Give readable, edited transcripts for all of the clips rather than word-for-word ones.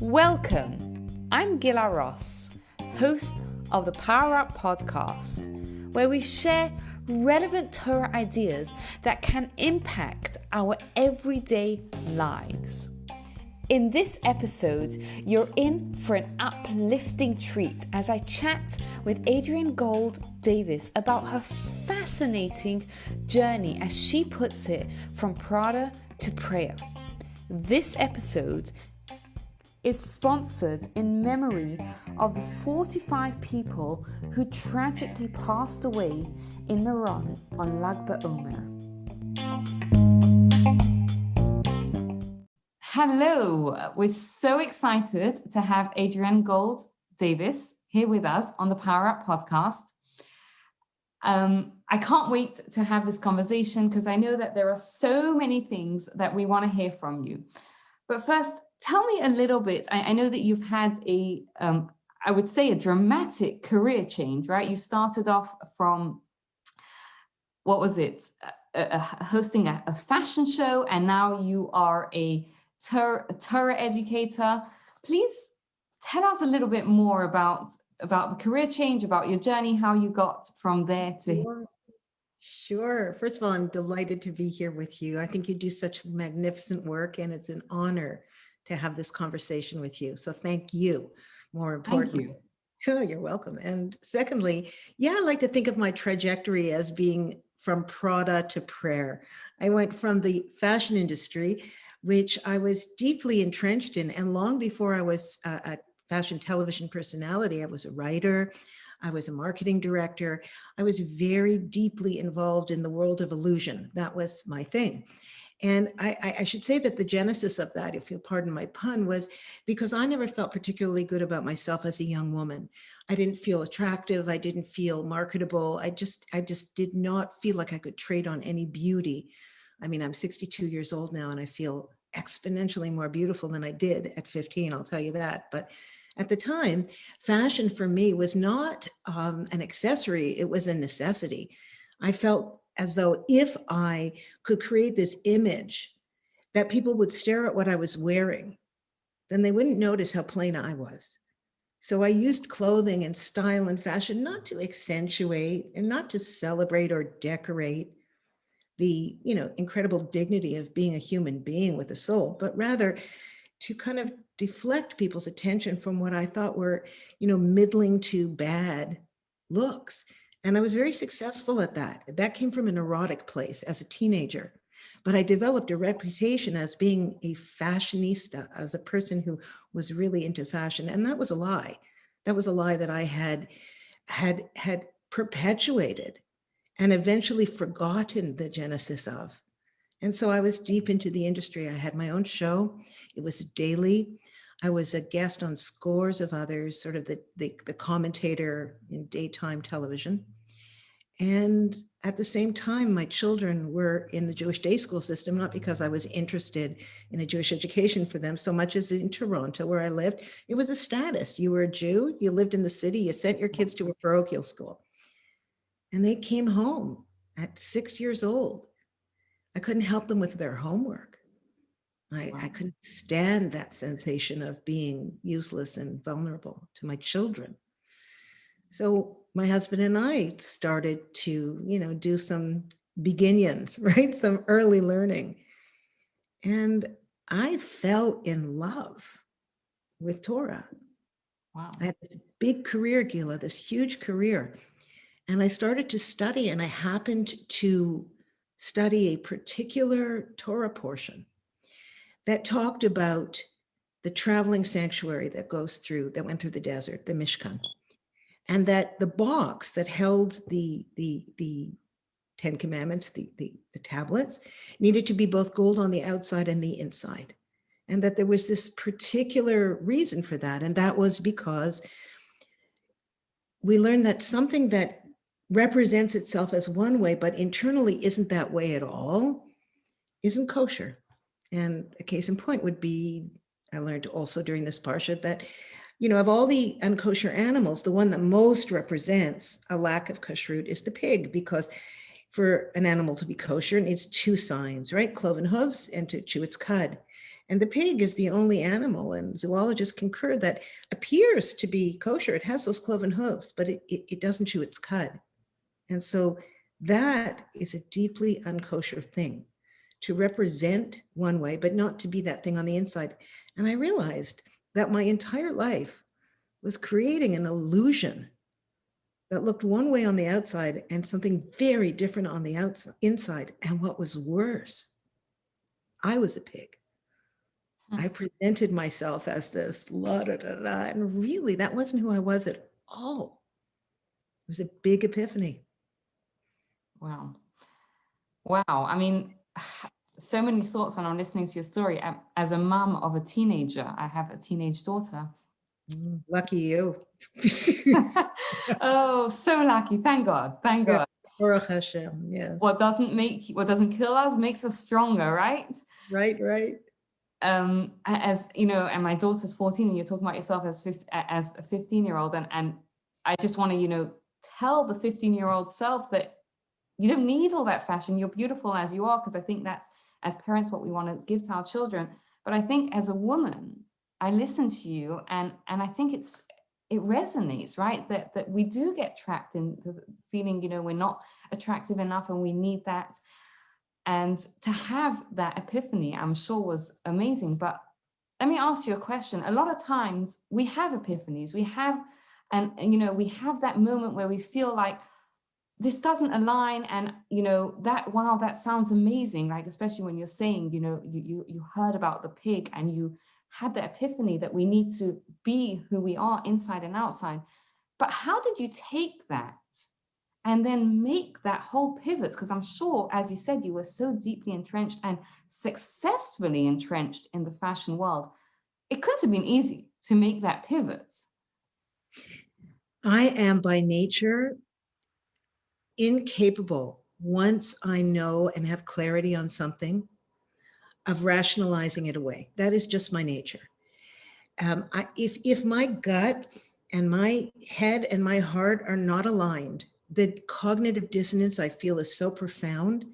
Welcome, I'm Gila Ross, host of the Power Up podcast, where we share relevant Torah ideas that can impact our everyday lives. In this episode, you're in for an uplifting treat as I chat with Adrienne Gold Davis about her fascinating journey, as she puts it, from Prada to prayer. This episode is sponsored in memory of the 45 people who tragically passed away in Iran on Lag BaOmer. Hello, we're so excited to have Adrienne Gold Davis here with us on the Power Up podcast. I can't wait to have this conversation because I know that there are so many things that we want to hear from you. But first, tell me a little bit. I know that you've had I would say a dramatic career change, right? You started off from, what was it? Hosting a fashion show, and now you are a Torah educator. Please tell us a little bit more about the career change, about your journey, how you got from there to... Sure. First of all, I'm delighted to be here with you. I think you do such magnificent work, and it's an honor to have this conversation with you. So thank you, more importantly. Thank you. Sure, you're welcome. And secondly, I like to think of my trajectory as being from Prada to prayer. I went from the fashion industry, which I was deeply entrenched in. And long before I was a fashion television personality, I was a writer. I was a marketing director. I was very deeply involved in the world of illusion. That was my thing. And I should say that the genesis of that, if you'll pardon my pun, was because I never felt particularly good about myself as a young woman. I didn't feel attractive. I didn't feel marketable. I just did not feel like I could trade on any beauty. I mean, I'm 62 years old now, and I feel exponentially more beautiful than I did at 15, I'll tell you that. But at the time, fashion for me was not an accessory, it was a necessity. I felt as though if I could create this image that people would stare at what I was wearing, then they wouldn't notice how plain I was. So I used clothing and style and fashion not to accentuate and not to celebrate or decorate the, incredible dignity of being a human being with a soul, but rather to kind of deflect people's attention from what I thought were, middling to bad looks. And I was very successful at that. That came from an erotic place as a teenager. But I developed a reputation as being a fashionista, as a person who was really into fashion. And that was a lie. That was a lie that I had perpetuated and eventually forgotten the genesis of. And so I was deep into the industry. I had my own show. It was daily. I was a guest on scores of others, sort of the commentator in daytime television. And at the same time, my children were in the Jewish day school system, not because I was interested in a Jewish education for them so much as in Toronto, where I lived. It was a status. You were a Jew, you lived in the city, you sent your kids to a parochial school. And they came home at 6 years old. I couldn't help them with their homework. I couldn't stand that sensation of being useless and vulnerable to my children. So my husband and I started to, do some beginnings, right? Some early learning. And I fell in love with Torah. Wow. I had this big career, Gila, this huge career. And I started to study, and I happened to study a particular Torah portion that talked about the traveling sanctuary that went through the desert, the Mishkan, and that the box that held the Ten Commandments, the tablets, needed to be both gold on the outside and the inside. And that there was this particular reason for that. And that was because we learned that something that represents itself as one way, but internally isn't that way at all, isn't kosher. And a case in point would be, I learned also during this parsha that, of all the unkosher animals, the one that most represents a lack of kashrut is the pig, because For an animal to be kosher, it needs two signs, right? Cloven hooves and to chew its cud. And the pig is the only animal, and zoologists concur, that appears to be kosher. It has those cloven hooves, but it doesn't chew its cud. And so that is a deeply unkosher thing, to represent one way, but not to be that thing on the inside. And I realized that my entire life was creating an illusion that looked one way on the outside and something very different on the inside. And what was worse, I was a pig. I presented myself as this la da da da, and really that wasn't who I was at all. It was a big epiphany. Wow. Wow. I mean, so many thoughts when I'm listening to your story. As a mum of a teenager, I have a teenage daughter. Lucky you. Oh, so lucky. Thank God. Thank God. Baruch Hashem, yes. What doesn't kill us makes us stronger, right? Right. As you know, and my daughter's 14, and you're talking about yourself as a 15-year-old, and I just want to, tell the 15-year-old self that you don't need all that fashion. You're beautiful as you are, because I think that's, as parents, what we want to give to our children. But I think as a woman, I listen to you, and I think it resonates, right? That we do get trapped in the feeling, we're not attractive enough, and we need that. And to have that epiphany, I'm sure, was amazing. But let me ask you a question. A lot of times we have epiphanies, we have that moment where we feel like this doesn't align, and that sounds amazing, like especially when you're saying, you heard about the pig and you had the epiphany that we need to be who we are inside and outside. But how did you take that and then make that whole pivot? Because I'm sure, as you said, you were so deeply entrenched and successfully entrenched in the fashion world. It couldn't have been easy to make that pivot. I am by nature incapable, once I know and have clarity on something, of rationalizing it away. That is just my nature. If my gut and my head and my heart are not aligned, the cognitive dissonance I feel is so profound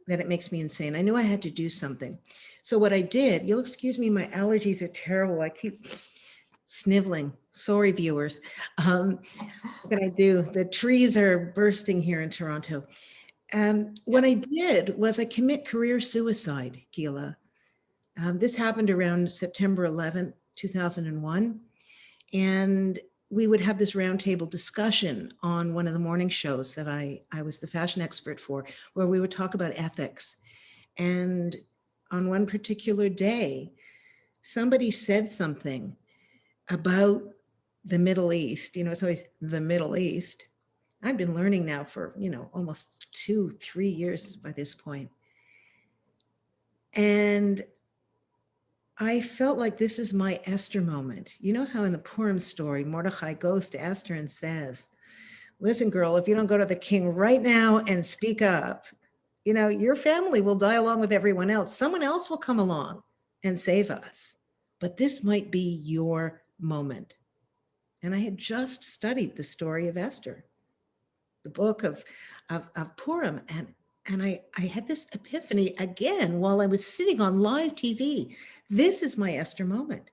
that it makes me insane. I knew I had to do something. So what I did, you'll excuse me, my allergies are terrible. I keep sniveling. Sorry, viewers. What can I do? The trees are bursting here in Toronto. What I did was I commit career suicide, Gila. This happened around September 11th, 2001. And we would have this roundtable discussion on one of the morning shows that I was the fashion expert for, where we would talk about ethics. And on one particular day, somebody said something about the Middle East. It's always the Middle East. I've been learning now for, almost 2-3 years by this point. And I felt like this is my Esther moment. You know how in the Purim story, Mordechai goes to Esther and says, listen, girl, if you don't go to the king right now and speak up, your family will die along with everyone else. Someone else will come along and save us. But this might be your moment. And I had just studied the story of Esther, the book of Purim. And I had this epiphany again while I was sitting on live TV. This is my Esther moment.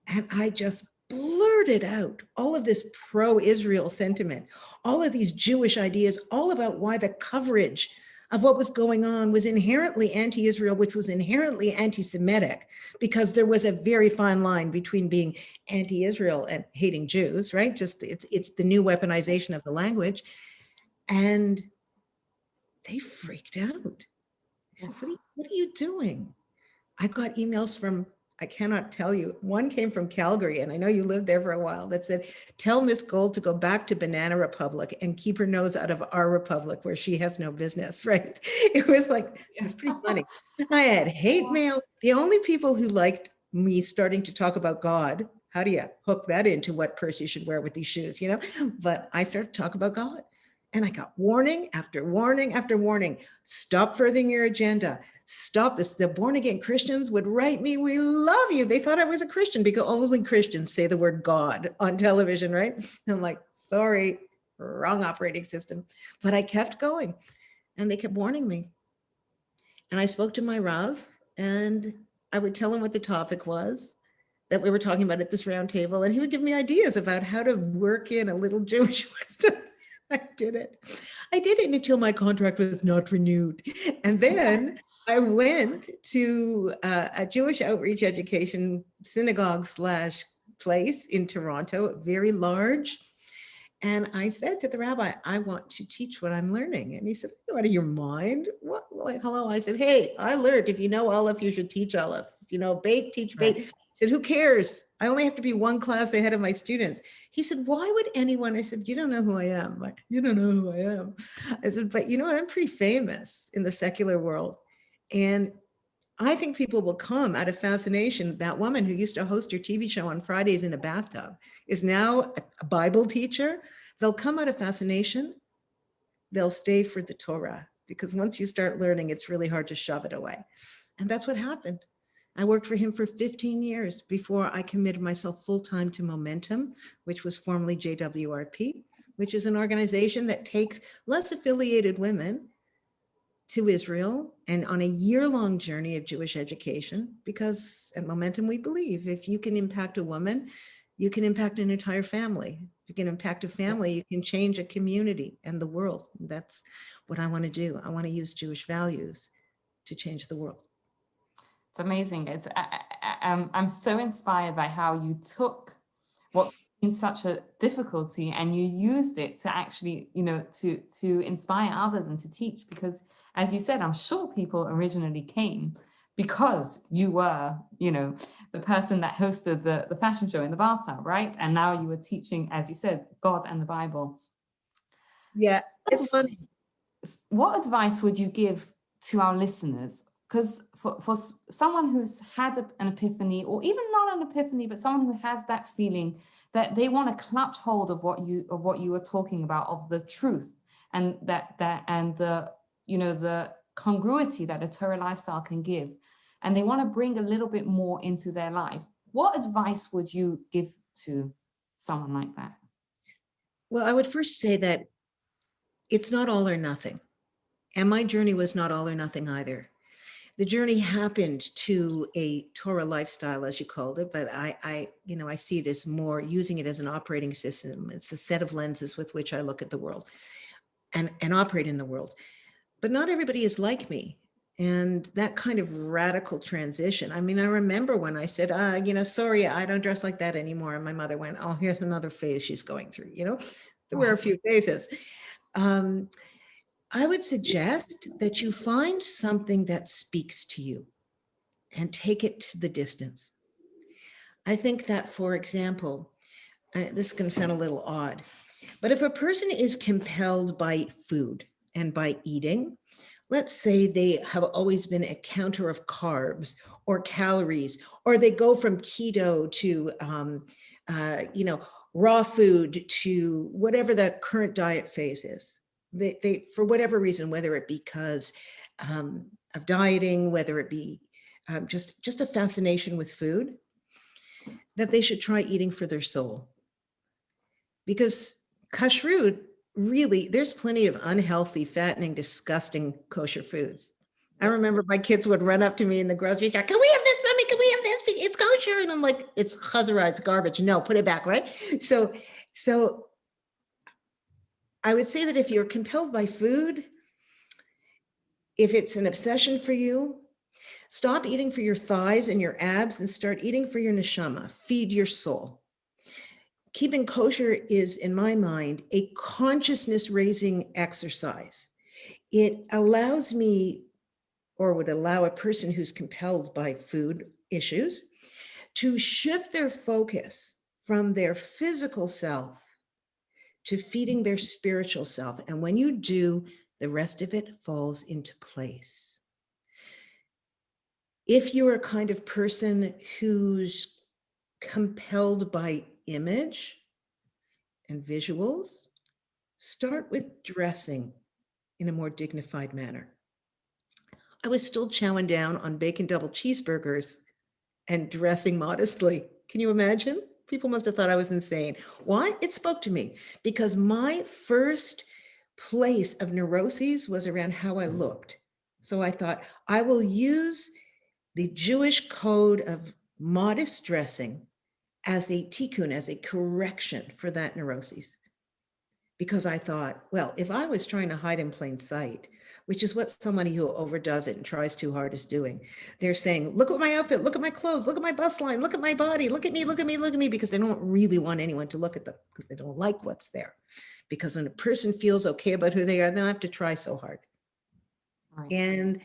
And I just blurted out all of this pro-Israel sentiment, all of these Jewish ideas, all about why the coverage of what was going on was inherently anti-Israel, which was inherently anti-Semitic, because there was a very fine line between being anti-Israel and hating Jews, right? Just it's the new weaponization of the language. And they freaked out. I said, what are you doing? I got emails from, I cannot tell you, one came from Calgary, and I know you lived there for a while, that said, tell Miss Gold to go back to Banana Republic and keep her nose out of our republic where she has no business, right? It was pretty funny. I had hate mail. The only people who liked me starting to talk about God, how do you hook that into what purse you should wear with these shoes, But I started to talk about God. And I got warning after warning after warning. Stop furthering your agenda. Stop this. The born again Christians would write me, we love you. They thought I was a Christian because only Christians say the word God on television, right? I'm like, sorry, wrong operating system. But I kept going and they kept warning me. And I spoke to my Rav and I would tell him what the topic was that we were talking about at this round table. And he would give me ideas about how to work in a little Jewish wisdom. I did it. I did it until my contract was not renewed. And then I went to a Jewish outreach education synagogue slash place in Toronto, very large. And I said to the rabbi, I want to teach what I'm learning. And he said, are you out of your mind? What? Like, hello. I said, hey, I learned if you know Aleph, you should teach Aleph. If you know bait, teach bait. Right. He said, who cares? I only have to be one class ahead of my students. He said, why would anyone? I said, you don't know who I am. Like, you don't know who I am. I said, but you know what? I'm pretty famous in the secular world. And I think people will come out of fascination. That woman who used to host your TV show on Fridays in a bathtub is now a Bible teacher. They'll come out of fascination. They'll stay for the Torah, because once you start learning, it's really hard to shove it away. And that's what happened. I worked for him for 15 years before I committed myself full-time to Momentum, which was formerly JWRP, which is an organization that takes less affiliated women to Israel and on a year-long journey of Jewish education, because at Momentum, we believe if you can impact a woman, you can impact an entire family. If you can impact a family, you can change a community and the world. That's what I want to do. I want to use Jewish values to change the world. It's amazing. I'm so inspired by how you took what in such a difficulty and you used it to actually, to inspire others and to teach. Because as you said, I'm sure people originally came because you were, the person that hosted the fashion show in the bathtub, right? And now you were teaching, as you said, God and the Bible. Yeah, it's funny. What advice would you give to our listeners? Because for someone who's had an epiphany, or even not an epiphany, but someone who has that feeling that they want to clutch hold of what you were talking about, of the truth, and the congruity that a Torah lifestyle can give, and they want to bring a little bit more into their life, what advice would you give to someone like that? Well, I would first say that it's not all or nothing. And my journey was not all or nothing either. The journey happened to a Torah lifestyle, as you called it, but I see it as more using it as an operating system. It's a set of lenses with which I look at the world and operate in the world. But not everybody is like me. And that kind of radical transition. I mean, I remember when I said, sorry, I don't dress like that anymore. And my mother went, oh, here's another phase she's going through. There were a few phases. I would suggest that you find something that speaks to you and take it to the distance. I think that, for example, this is going to sound a little odd, but if a person is compelled by food and by eating, let's say they have always been a counter of carbs or calories, or they go from keto to, raw food to whatever the current diet phase is. They for whatever reason, whether it be because of dieting, whether it be just a fascination with food, that they should try eating for their soul. Because kashrut, really, there's plenty of unhealthy, fattening, disgusting kosher foods. I remember my kids would run up to me in the grocery store, can we have this, mommy? Can we have this? It's kosher. And I'm like, it's chazara, it's garbage. No, put it back, right? So I would say that if you're compelled by food, if it's an obsession for you, stop eating for your thighs and your abs and start eating for your neshama. Feed your soul. Keeping kosher is, in my mind, a consciousness-raising exercise. It allows me, or would allow a person who's compelled by food issues, to shift their focus from their physical self to feeding their spiritual self. And when you do, the rest of it falls into place. If you're a kind of person who's compelled by image and visuals, start with dressing in a more dignified manner. I was still chowing down on bacon double cheeseburgers and dressing modestly. Can you imagine? People must have thought I was insane. Why? It spoke to me because my first place of neuroses was around how I looked. So I thought, I will use the Jewish code of modest dressing as a tikkun, as a correction for that neuroses. Because I thought, well, if I was trying to hide in plain sight, which is what somebody who overdoes it and tries too hard is doing, they're saying, look at my outfit, look at my clothes, look at my bust line, look at my body, look at me, look at me, look at me, because they don't really want anyone to look at them because they don't like what's there. Because when a person feels okay about who they are, they don't have to try so hard. Right. And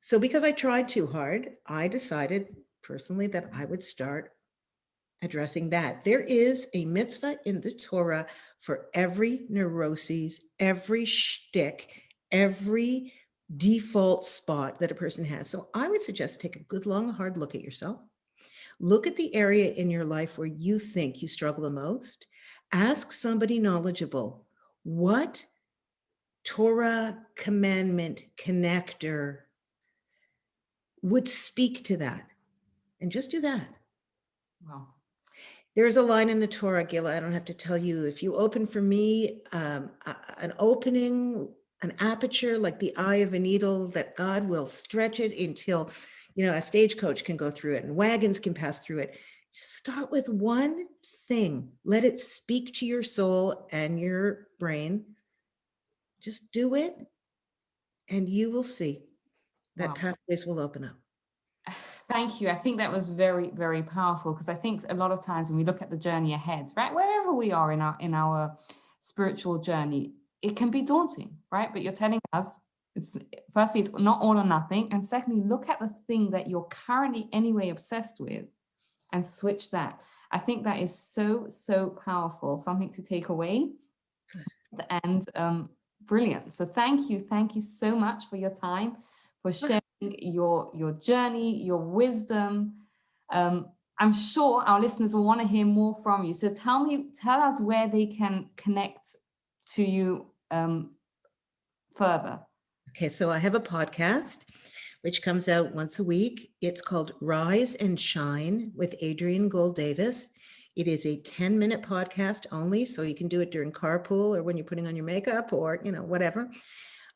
so because I tried too hard, I decided personally that I would start addressing that. There is a mitzvah in the Torah for every neuroses, every shtick, every default spot that a person has. So I would suggest take a good, long, hard look at yourself. Look at the area in your life where you think you struggle the most. Ask somebody knowledgeable, what Torah commandment connector would speak to that? And just do that. Wow. There's a line in the Torah, Gila, I don't have to tell you, if you open for me an opening, an aperture like the eye of a needle, that God will stretch it until, a stagecoach can go through it and wagons can pass through it. Just start with one thing. Let it speak to your soul and your brain. Just do it, and you will see that Wow. pathways will open up. Thank you. I think that was very, very powerful, because I think a lot of times when we look at the journey ahead, right, wherever we are in our spiritual journey, it can be daunting, right? But you're telling us it's not all or nothing, and secondly, look at the thing that you're currently anyway obsessed with and switch that. I think that is so, so powerful, something to take away. Good. And brilliant. So thank you so much for your time, for sharing your journey, your wisdom. I'm sure our listeners will want to hear more from you. So tell us where they can connect to you further. Okay, so I have a podcast which comes out once a week. It's called Rise and Shine with Adrienne Gold Davis. It is a 10-minute podcast only, so you can do it during carpool or when you're putting on your makeup or, whatever.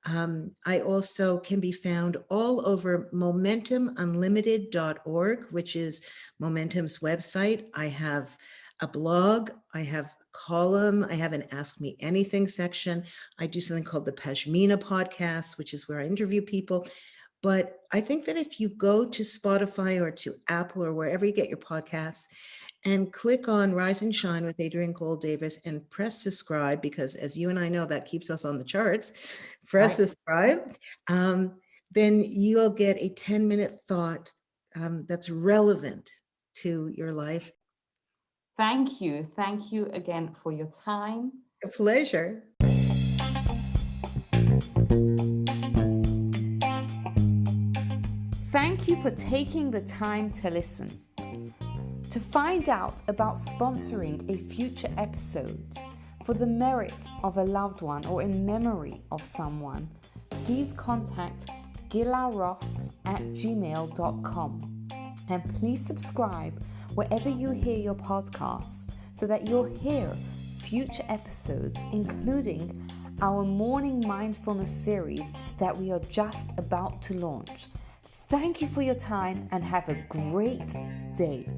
I also can be found all over momentumunlimited.org, which is Momentum's website. I have a blog, I have a column, I have an Ask Me Anything section. I do something called the Pashmina podcast, which is where I interview people. But I think that if you go to Spotify or to Apple or wherever you get your podcasts and click on Rise and Shine with Adrienne Gold Davis and press subscribe, because as you and I know, that keeps us on the charts, press subscribe, then you'll get a 10-minute thought that's relevant to your life. Thank you again for your time. A pleasure. Thank you for taking the time to listen. To find out about sponsoring a future episode for the merit of a loved one or in memory of someone, please contact gilaross@gmail.com, and please subscribe wherever you hear your podcasts so that you'll hear future episodes, including our morning mindfulness series that we are just about to launch. Thank you for your time and have a great day.